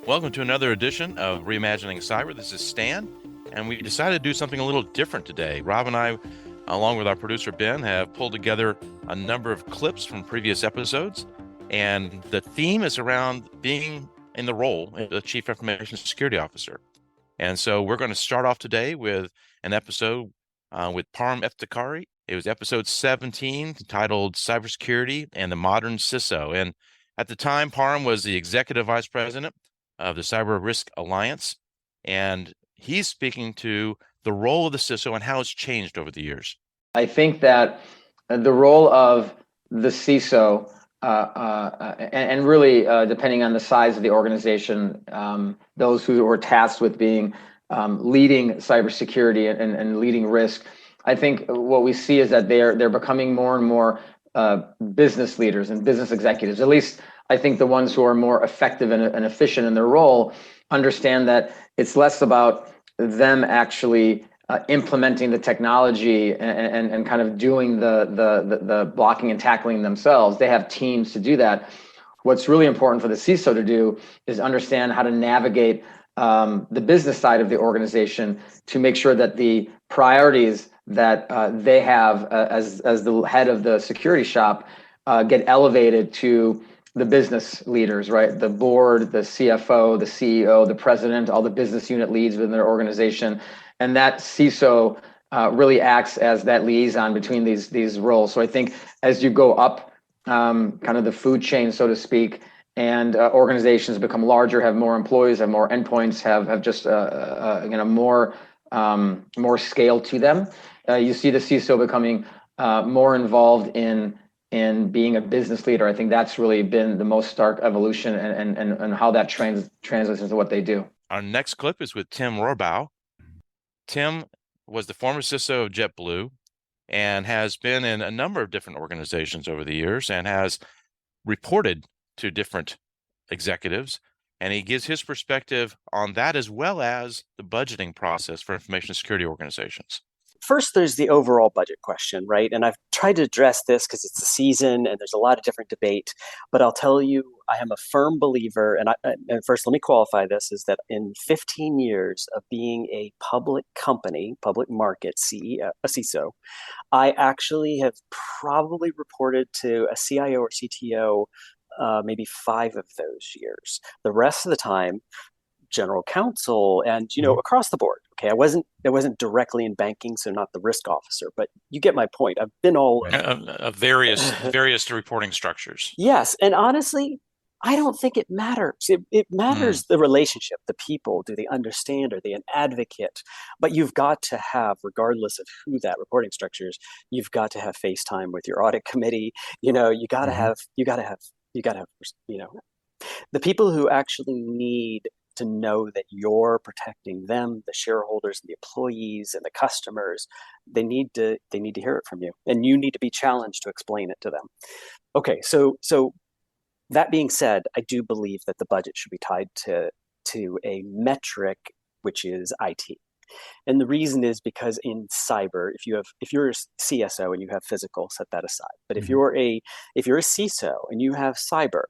Welcome to another edition of Reimagining Cyber. This is Stan, and we decided to do something a little different today. Rob and I, along with our producer Ben, have pulled together a number of clips from previous episodes, and the theme is around being in the role of the Chief Information Security Officer. And so we're going to start off today with an episode with Parham Eftekhari. It was episode 17, titled Cybersecurity and the Modern CISO. And at the time, Parham was the Executive Vice President of the Cyber Risk Alliance, and he's speaking to the role of the CISO and how it's changed over the years. I think that the role of the CISO, and really depending on the size of the organization, those who were tasked with being leading cybersecurity and leading risk, I think what we see is that they're becoming more and more business leaders and business executives. At least I think the ones who are more effective and efficient in their role understand that it's less about them actually implementing the technology and kind of doing the blocking and tackling themselves. They have teams to do that. What's really important for the CISO to do is understand how to navigate the business side of the organization to make sure that the priorities that they have as the head of the security shop get elevated to the business leaders, right? The board, the CFO, the CEO, the president, all the business unit leads within their organization. And that CISO really acts as that liaison between these roles. So I think as you go up kind of the food chain, so to speak, and organizations become larger, have more employees, have more endpoints, have just more scale to them, you see the CISO becoming more involved in being a business leader. I think that's really been the most stark evolution and how that translates into what they do. Our next clip is with Tim Rohrbaugh. Tim was the former CISO of JetBlue and has been in a number of different organizations over the years and has reported to different executives. And he gives his perspective on that as well as the budgeting process for information security organizations. First, there's the overall budget question, right? And I've tried to address this because it's the season and there's a lot of different debate. But I'll tell you, I am a firm believer, and first let me qualify this, is that in 15 years of being a public company, public market CEO, a CISO, I actually have probably reported to a CIO or CTO maybe 5 of those years. The rest of the time, general counsel and across the board. Okay, I wasn't directly in banking, so not the risk officer, but you get my point. I've been all various reporting structures. Yes, and honestly, I don't think it matters. It matters the relationship, the people. Do they understand? Are they an advocate? But you've got to have, regardless of who that reporting structure is, you've got to have FaceTime with your audit committee. You got to have the people who actually need to know that you're protecting them, the shareholders, the employees, and the customers. They need to hear it from you, and you need to be challenged to explain it to them. Okay, so that being said, I do believe that the budget should be tied to a metric, which is IT. And the reason is because in cyber, if you're a CSO and you have physical, set that aside. But if you're a CISO and you have cyber,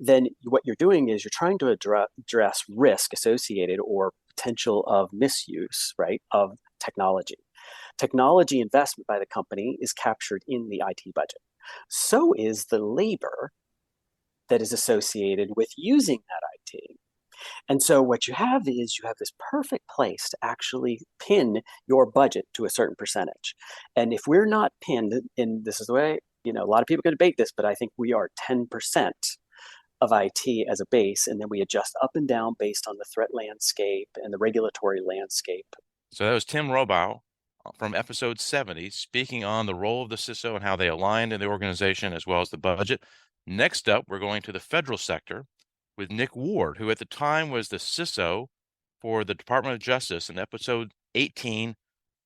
then what you're doing is you're trying to address risk associated or potential of misuse, right, of technology. Technology investment by the company is captured in the IT budget. So is the labor that is associated with using that IT. And so what you have is you have this perfect place to actually pin your budget to a certain percentage. And if we're not pinned, and this is the way, a lot of people can debate this, but I think we are 10% of IT as a base, and then we adjust up and down based on the threat landscape and the regulatory landscape. So that was Tim Rohrbaugh from episode 70, speaking on the role of the CISO and how they aligned in the organization as well as the budget. Next up, we're going to the federal sector with Nick Ward, who at the time was the CISO for the Department of Justice in episode 18,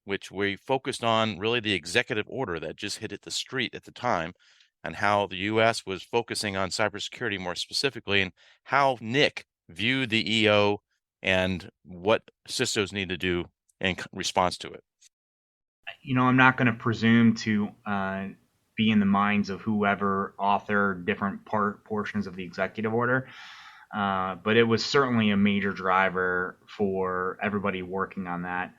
which we focused on really the executive order that just hit the street at the time and how the U.S. was focusing on cybersecurity more specifically and how Nick viewed the EO and what CISOs need to do in response to it. I'm not going to presume to be in the minds of whoever authored different portions of the executive order. But it was certainly a major driver for everybody working on that.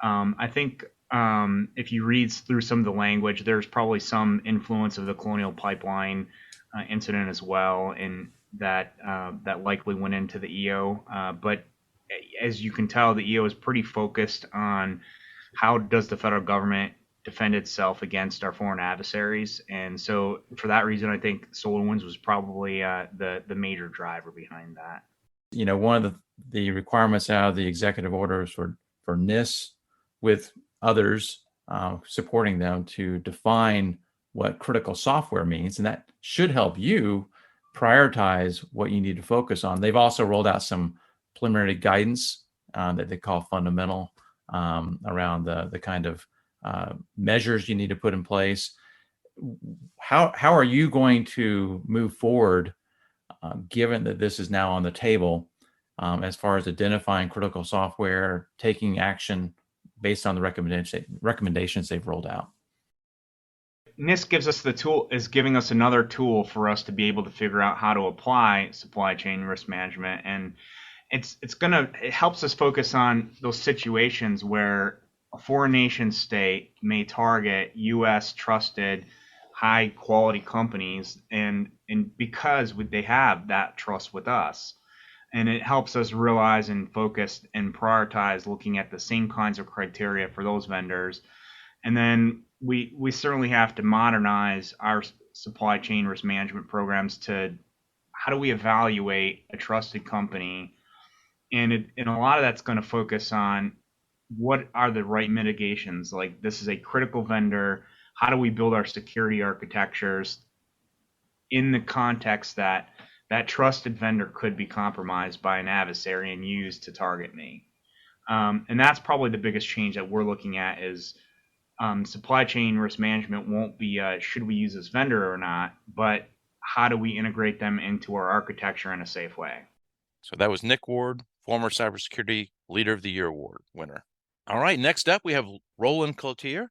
I think if you read through some of the language, there's probably some influence of the Colonial Pipeline incident as well, and that likely went into the EO. But as you can tell, the EO is pretty focused on how does the federal government defend itself against our foreign adversaries, and so for that reason, I think SolarWinds was probably the major driver behind that. One of the requirements out of the executive orders for NIST, with others supporting them, to define what critical software means, and that should help you prioritize what you need to focus on. They've also rolled out some preliminary guidance that they call fundamental around the kind of measures you need to put in place. How are you going to move forward, given that this is now on the table, as far as identifying critical software, taking action based on the recommendations they've rolled out? NIST gives us is giving us another tool for us to be able to figure out how to apply supply chain risk management, and it helps us focus on those situations where a foreign nation state may target U.S. trusted, high quality companies, and because they have that trust with us, and it helps us realize and focus and prioritize looking at the same kinds of criteria for those vendors. And then we certainly have to modernize our supply chain risk management programs to how do we evaluate a trusted company, and a lot of that's going to focus on what are the right mitigations. Like, this is a critical vendor. How do we build our security architectures in the context that that trusted vendor could be compromised by an adversary and used to target me? And that's probably the biggest change that we're looking at is supply chain risk management won't be should we use this vendor or not, but how do we integrate them into our architecture in a safe way? So that was Nick Ward, former Cybersecurity Leader of the Year Award winner. All right, next up we have Roland Cloutier.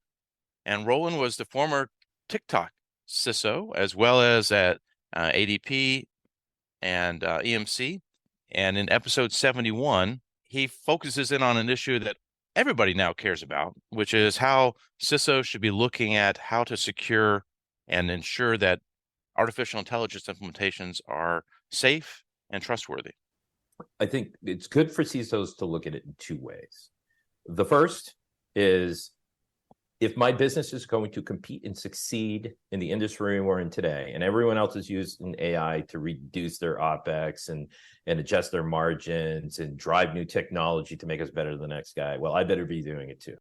And Roland was the former TikTok CISO, as well as at ADP and EMC. And in episode 71, he focuses in on an issue that everybody now cares about, which is how CISOs should be looking at how to secure and ensure that artificial intelligence implementations are safe and trustworthy. I think it's good for CISOs to look at it in two ways. The first is, if my business is going to compete and succeed in the industry we're in today, and everyone else is using AI to reduce their OpEx and adjust their margins and drive new technology to make us better than the next guy, well, I better be doing it too.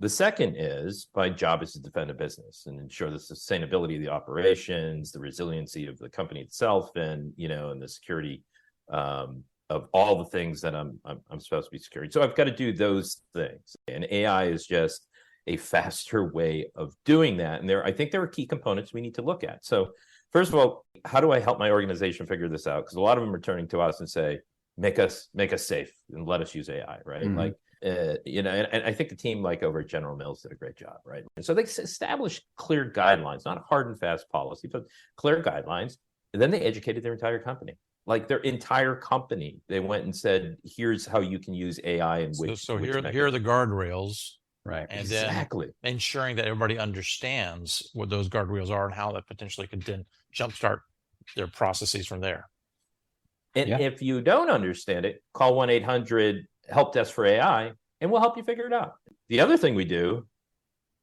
The second is, my job is to defend a business and ensure the sustainability of the operations, the resiliency of the company itself, and and the security of all the things that I'm supposed to be securing. So I've got to do those things, and AI is just a faster way of doing that. And I think there are key components we need to look at. So first of all, how do I help my organization figure this out? Because a lot of them are turning to us and say, make us safe and let us use AI, right? Mm-hmm. And I think the team over at General Mills did a great job, right? And so they established clear guidelines, not a hard and fast policy, but clear guidelines. And then they educated their entire company. Their entire company, they went and said, here's how you can use AI and which. So here are the guardrails. Right. And exactly. Then ensuring that everybody understands what those guardrails are and how that potentially could then jumpstart their processes from there. And if you don't understand it, call 1-800-HELP desk for AI, and we'll help you figure it out. The other thing we do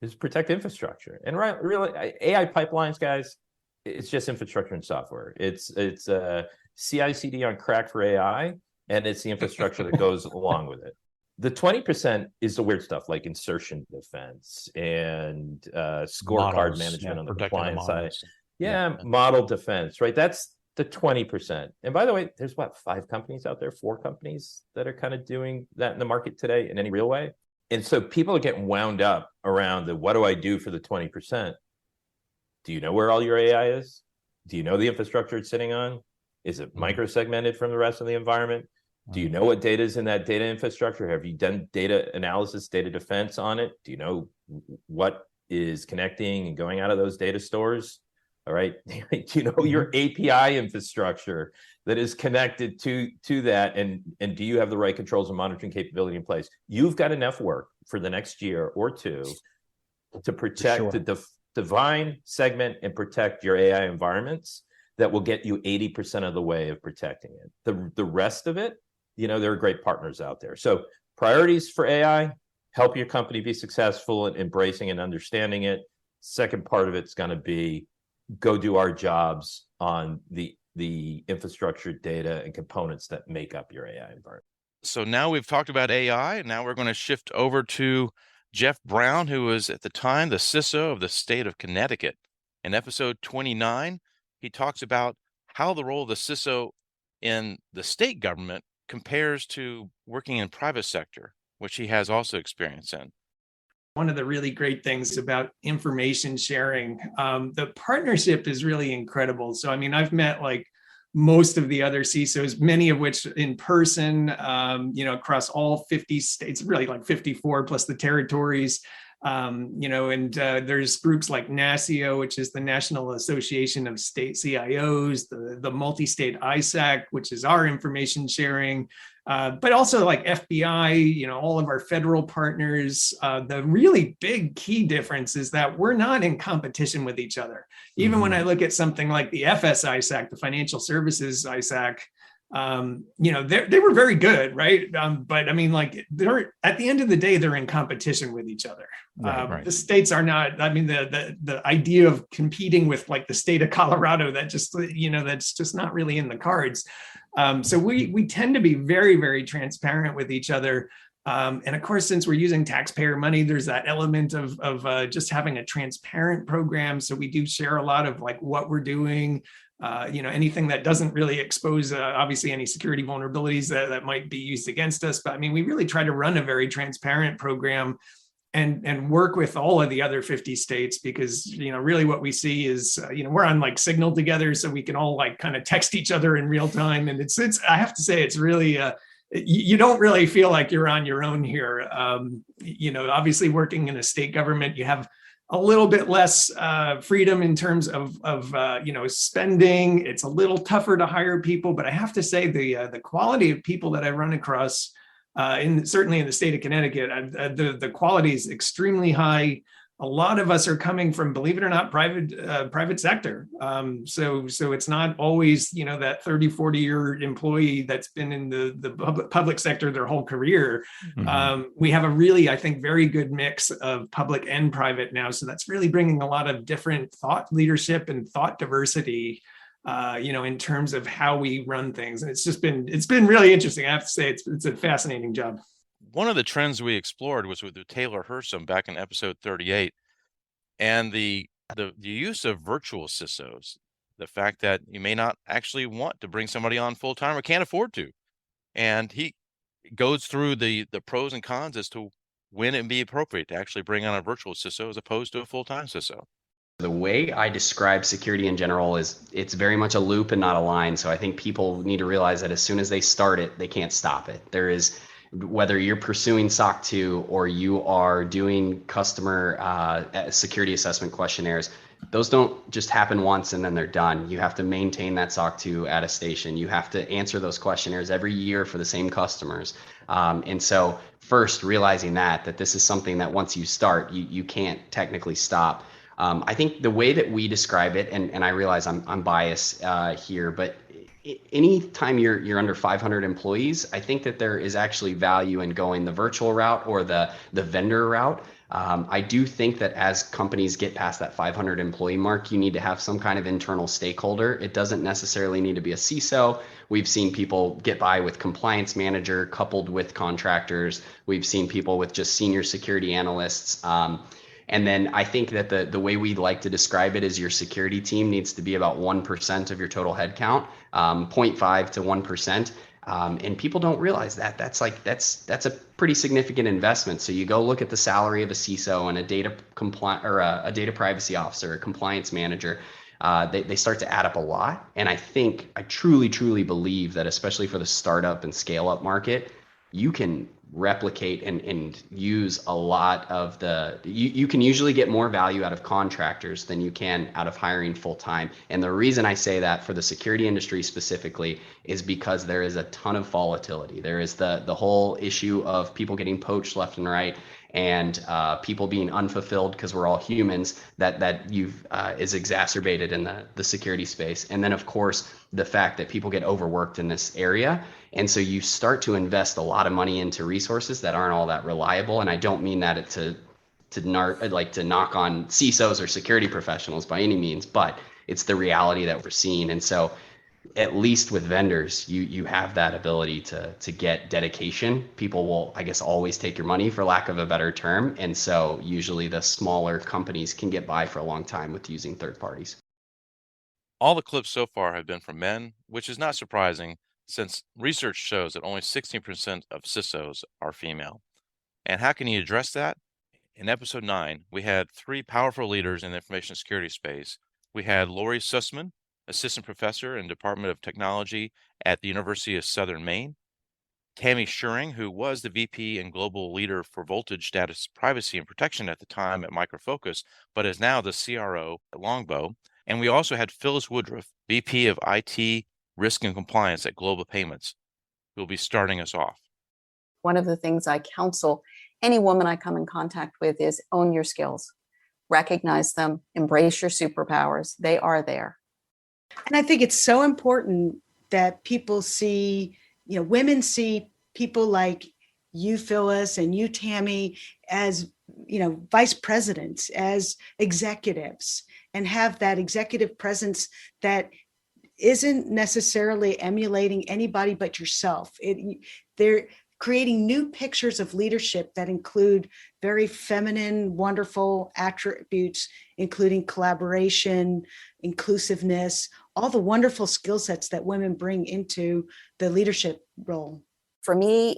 is protect infrastructure. And really, AI pipelines, guys, it's just infrastructure and software. It's CI/CD on crack for AI, and it's the infrastructure that goes along with it. The 20% is the weird stuff like insertion defense and scorecard management on the compliance side. Model defense, right? That's the 20%. And by the way, there's 5 companies out there, 4 companies that are kind of doing that in the market today in any real way. And so people are getting wound up around what do I do for the 20%? Do you know where all your AI is? Do you know the infrastructure it's sitting on? Is it micro-segmented from the rest of the environment? Do you know what data is in that data infrastructure? Have you done data analysis, data defense on it? Do you know what is connecting and going out of those data stores? All right. Your API infrastructure that is connected to that, and do you have the right controls and monitoring capability in place? You've got enough work for the next year or two to protect, to define, segment, and protect your AI environments that will get you 80% of the way of protecting it. The rest of it, there are great partners out there. So priorities for AI: help your company be successful in embracing and understanding it. Second part of it's going to be go do our jobs on the infrastructure, data, and components that make up your AI environment. So now we've talked about AI, and now we're going to shift over to Jeff Brown, who was at the time the CISO of the state of Connecticut. In episode 29, he talks about how the role of the CISO in the state government compares to working in private sector, which he has also experience in. One of the really great things about information sharing, the partnership is really incredible. So, I mean, I've met like most of the other CISOs, many of which in person, across all 50 states, really like 54 plus the territories. There's groups like NASCIO, which is the National Association of State CIOs, the multi-state ISAC, which is our information sharing, but also like FBI, all of our federal partners. The really big key difference is that we're not in competition with each other. Even when I look at something like the FS ISAC, the Financial Services ISAC, they were very good, right? But I mean, like, they're at the end of the day, they're in competition with each other. Right. The states are not. I mean, the idea of competing with like the state of Colorado, that's just not really in the cards. So we tend to be very, very transparent with each other. And of course, since we're using taxpayer money, there's that element of just having a transparent program. So we do share a lot of like what we're doing. Anything that doesn't really expose, obviously, any security vulnerabilities that might be used against us. But I mean, we really try to run a very transparent program and work with all of the other 50 states, because, really what we see is, we're on like Signal together, so we can all like kind of text each other in real time. And it's I have to say, it's really, you don't really feel like you're on your own here. Obviously working in a state government, you have a little bit less freedom in terms of spending. It's a little tougher to hire people, but I have to say the quality of people that I run across, certainly in the state of Connecticut, the quality is extremely high. A lot of us are coming from, believe it or not, private sector. So it's not always, that 30, 40-year employee that's been in the public sector their whole career. We have a really, I think, very good mix of public and private now. So that's really bringing a lot of different thought leadership and thought diversity, in terms of how we run things. And it's been really interesting. I have to say, it's a fascinating job. One of the trends we explored was with Taylor Hersom back in episode 38, and the use of virtual CISOs, the fact that you may not actually want to bring somebody on full time or can't afford to. And he goes through the pros and cons as to when it'd be appropriate to actually bring on a virtual CISO as opposed to a full-time CISO. The way I describe security in general is it's very much a loop and not a line. So I think people need to realize that as soon as they start it, they can't stop it. Whether you're pursuing SOC 2 or you are doing customer security assessment questionnaires, those don't just happen once and then they're done. You have to maintain that SOC 2 attestation. You have to answer those questionnaires every year for the same customers. And so first, realizing that this is something that once you start, you can't technically stop. I think the way that we describe it, and I realize I'm biased here, but anytime you're under 500 employees, I think that there is actually value in going the virtual route or the vendor route. I do think that as companies get past that 500 employee mark, you need to have some kind of internal stakeholder. It doesn't necessarily need to be a CISO. We've seen people get by with compliance manager coupled with contractors. We've seen people with just senior security analysts. And then I think that the way we like to describe it is your security team needs to be about 1% of your total headcount, 0.5 to 1%. And people don't realize that that's a pretty significant investment. So you go look at the salary of a CISO and a data privacy officer, a compliance manager. They start to add up a lot. And I truly believe that, especially for the startup and scale up market, you can replicate and use a lot of you can usually get more value out of contractors than you can out of hiring full time. And the reason I say that for the security industry specifically is because there is a ton of volatility. There is the whole issue of people getting poached left and right, and people being unfulfilled because we're all humans, that is exacerbated in the security space. And then of course the fact that people get overworked in this area, and so you start to invest a lot of money into resources that aren't all that reliable. And I don't mean that to knock on CISOs or security professionals by any means, but it's the reality that we're seeing. And so at least with vendors, you have that ability to get dedication. People will, I guess, always take your money, for lack of a better term. And so usually the smaller companies can get by for a long time with using third parties. All the clips so far have been from men, which is not surprising since research shows that only 16% of CISOs are female. And how can you address that? In episode 9, we had 3 powerful leaders in the information security space. We had Lori Sussman, assistant professor in Department of Technology at the University of Southern Maine; Tammy Schuring, who was the VP and global leader for voltage status privacy and protection at the time at Micro Focus, but is now the CRO at Rohrbaugh; and we also had Phyllis Woodruff, VP of IT Risk and Compliance at Global Payments, who will be starting us off. One of the things I counsel any woman I come in contact with is own your skills, recognize them, embrace your superpowers. They are there. And I think it's so important that people see, women see people like you, Phyllis, and you, Tammy, as, vice presidents, as executives, and have that executive presence that isn't necessarily emulating anybody but yourself. They're creating new pictures of leadership that include very feminine, wonderful attributes, including collaboration, inclusiveness, all the wonderful skill sets that women bring into the leadership role. For me,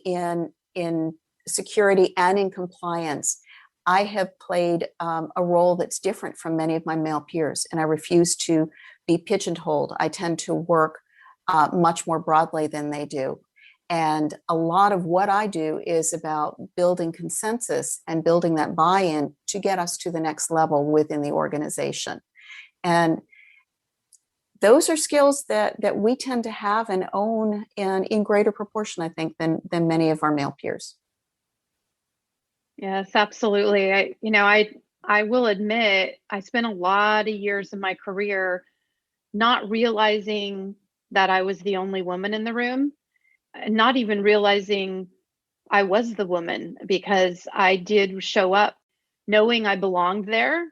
in security and in compliance, I have played a role that's different from many of my male peers, and I refuse to be pigeonholed. I tend to work much more broadly than they do. And a lot of what I do is about building consensus and building that buy-in to get us to the next level within the organization. And those are skills that we tend to have and own in greater proportion, I think, than many of our male peers. Yes, absolutely. I will admit, I spent a lot of years of my career not realizing that I was the only woman in the room, and not even realizing I was the woman, because I did show up knowing I belonged there.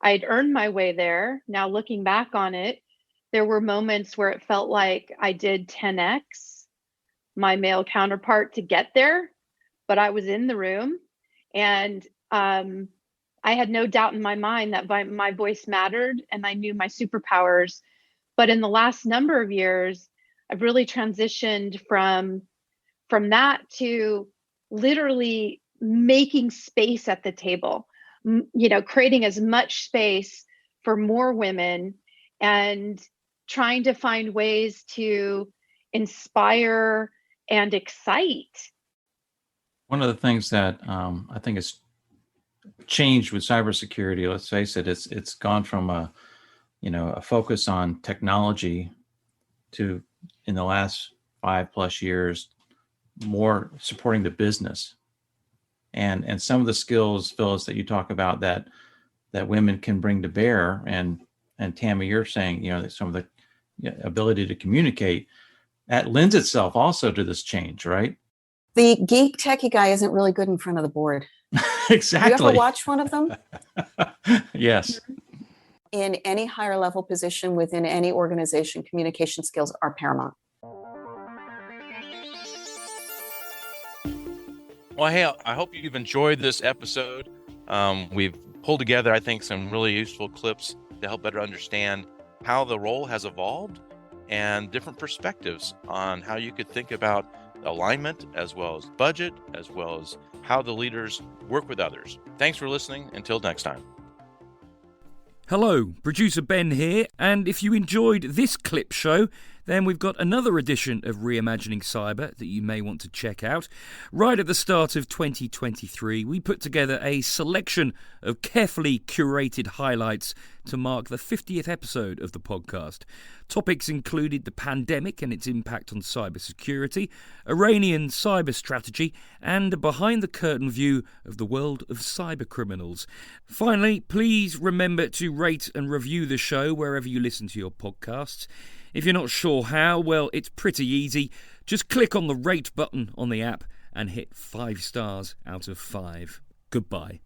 I'd earned my way there. Now looking back on it, there were moments where it felt like I did 10x my male counterpart to get there, but I was in the room, and I had no doubt in my mind that my voice mattered, and I knew my superpowers. But in the last number of years, I've really transitioned from that to literally making space at the table, creating as much space for more women and trying to find ways to inspire and excite. One of the things that I think has changed with cybersecurity, let's face it, it's gone from a focus on technology to, in the last 5+ years, more supporting the business. And some of the skills, Phyllis, that you talk about that women can bring to bear, and Tammy, you're saying, that some of the ability to communicate, that lends itself also to this change, right? The geek techie guy isn't really good in front of the board. Exactly. You ever watch one of them? Yes. In any higher level position within any organization, communication skills are paramount. Well, hey, I hope you've enjoyed this episode. We've pulled together, I think, some really useful clips to help better understand how the role has evolved and different perspectives on how you could think about alignment, as well as budget, as well as how the leaders work with others. Thanks for listening. Until next time. Hello, producer Ben here, and if you enjoyed this clip show, then we've got another edition of Reimagining Cyber that you may want to check out. Right at the start of 2023, we put together a selection of carefully curated highlights to mark the 50th episode of the podcast. Topics included the pandemic and its impact on cybersecurity, Iranian cyber strategy, and a behind-the-curtain view of the world of cybercriminals. Finally, please remember to rate and review the show wherever you listen to your podcasts. If you're not sure how, well, it's pretty easy. Just click on the rate button on the app and hit 5 stars out of 5. Goodbye.